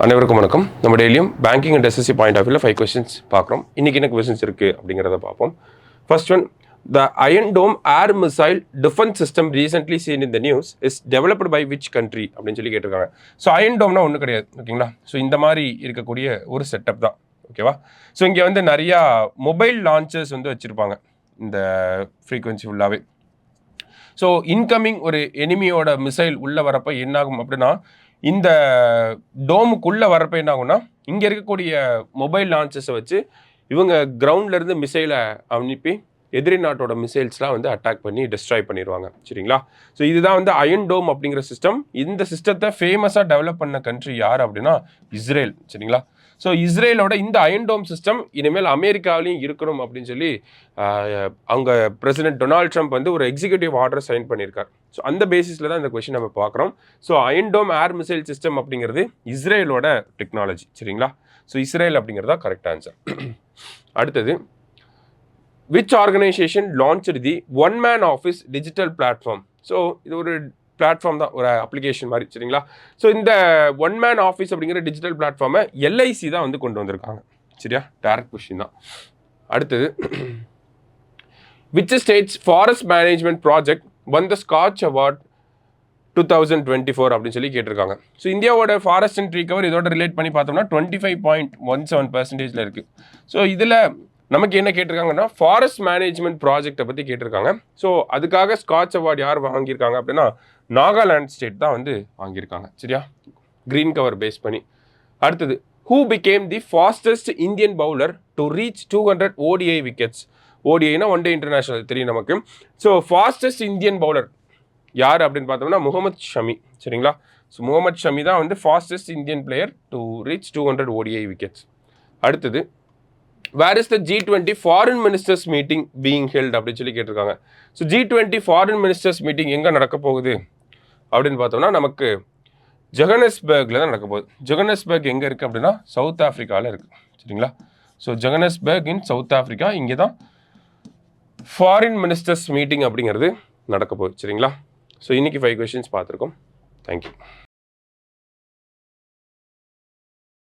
அனைவருக்கும் வணக்கம். நம்ம டெய்லியும் banking and SSC point of வியூவில் 5 கொஸ்டின்ஸ் பார்க்குறோம். இன்றைக்கி என்ன கொஸ்டின்ஸ் இருக்குது அப்படிங்கிறத பார்ப்போம். First one, the Iron Dome air missile defence system recently seen in the news is developed by which country அப்படின்னு சொல்லி கேட்டிருக்காங்க. ஸோ அயன் டோம்னா ஒன்றும் கிடையாது, ஓகேங்களா. ஸோ இந்த மாதிரி இருக்கக்கூடிய ஒரு செட்டப் தான், ஓகேவா. ஸோ இங்கே வந்து நிறையா மொபைல் லான்ச்சர்ஸ் வந்து வச்சுருப்பாங்க இந்த ஃப்ரீக்வன்சி ஃபுல்லாகவே. ஸோ இன்கமிங் ஒரு எனிமியோட மிசைல் உள்ளே வரப்போ என்னாகும் அப்படின்னா, இந்த டோமுக்குள்ளே வரப்போ என்ன ஆகும்னா, இங்கே இருக்கக்கூடிய மொபைல் லான்ச்சஸை வச்சு இவங்க கிரவுண்ட்லேருந்து மிசைலை அனுப்பி எதிரி நாட்டோட மிசைல்ஸ்லாம் வந்து அட்டாக் பண்ணி டிஸ்ட்ராய் பண்ணிடுவாங்க, சரிங்களா. ஸோ இதுதான் வந்து அயன் டோம் அப்படிங்கிற சிஸ்டம். இந்த சிஸ்டத்தை ஃபேமஸாக டெவலப் பண்ண கண்ட்ரி யார் அப்படின்னா இஸ்ரேல், சரிங்களா. ஸோ இஸ்ரேலோட இந்த அயன் டோம் சிஸ்டம் இனிமேல் அமெரிக்காவிலையும் இருக்கணும் அப்படின்னு சொல்லி அவங்க பிரசிடென்ட் டொனால்ட் ட்ரம்ப் வந்து ஒரு எக்ஸிக்யூட்டிவ் ஆர்டர் சைன் பண்ணியிருக்கார். ஸோ அந்த பேசிஸில் தான் இந்த கொஸ்டின் நம்ம பார்க்குறோம். So iron Dome air missile system அப்படிங்கிறது இஸ்ரேலோட டெக்னாலஜி, சரிங்களா. ஸோ இஸ்ரேல் அப்படிங்கிறதா கரெக்ட் ஆன்சர். அடுத்தது, which organization launched the one man office digital platform? So இது ஒரு பிளாட்ஃபார்ம் தான், ஒரு அப்ளிகேஷன் மாதிரி, சரிங்களா. ஸோ இந்த ஒன் மேன் ஆஃபீஸ் அப்படிங்கிற டிஜிட்டல் பிளாட்ஃபார்மை எல்ஐசி தான் வந்து கொண்டு வந்திருக்காங்க, சரியா. டேரக்ட் கொஸ்டின் தான். அடுத்தது, which states forest management project won the Scotch Award 2024 அப்படின்னு சொல்லி கேட்டிருக்காங்க. ஸோ இந்தியாவோட ஃபாரஸ்ட் அண்ட் ட்ரீ கவர் இதோட ரிலேட் பண்ணி பார்த்தோம்னா 25.17% இருக்குது. ஸோ இதில் நமக்கு என்ன கேட்டிருக்காங்கன்னா ஃபாரஸ்ட் மேனேஜ்மெண்ட் ப்ராஜெக்டை பற்றி கேட்டிருக்காங்க. ஸோ அதுக்காக ஸ்காட்ச் அவார்டு யார் வாங்கியிருக்காங்க அப்படின்னா நாகாலாந்து ஸ்டேட் தான் வந்து வாங்கியிருக்காங்க, சரியா, க்ரீன் கவர் பேஸ் பண்ணி. அடுத்தது, who became the fastest Indian bowler to reach 200 ODI wickets? ஓடிஐனா ஒன் டே இன்டர்நேஷனல் தெரியும் நமக்கு. ஸோ ஃபாஸ்டஸ்ட் இந்தியன் பவுலர் யார் அப்படின்னு பார்த்தோம்னா முகமது ஷமி, சரிங்களா. ஸோ முகமது ஷமி தான் வந்து fastest Indian player to reach 200 ODI wickets. அடுத்தது, where is the G20 foreign ministers meeting being held அப்படின்னு சொல்லி கேட்டிருக்காங்க. So G20 foreign ministers meeting எங்கே நடக்க போகுது அப்படின்னு பார்த்தோம்னா நமக்கு ஜொஹானஸ்பர்கில் தான் நடக்க போகுது. ஜொஹானஸ்பர்க் எங்கே இருக்குது அப்படின்னா சவுத் ஆஃப்ரிக்காவில் இருக்குது, சரிங்களா. So Johannesburg in South Africa, இங்கே தான் ஃபாரின் மினிஸ்டர்ஸ் மீட்டிங் அப்படிங்கிறது நடக்க போகுது, சரிங்களா. ஸோ இன்றைக்கி 5 கொஸ்டின்ஸ் பார்த்துருக்கோம். தேங்க்யூ.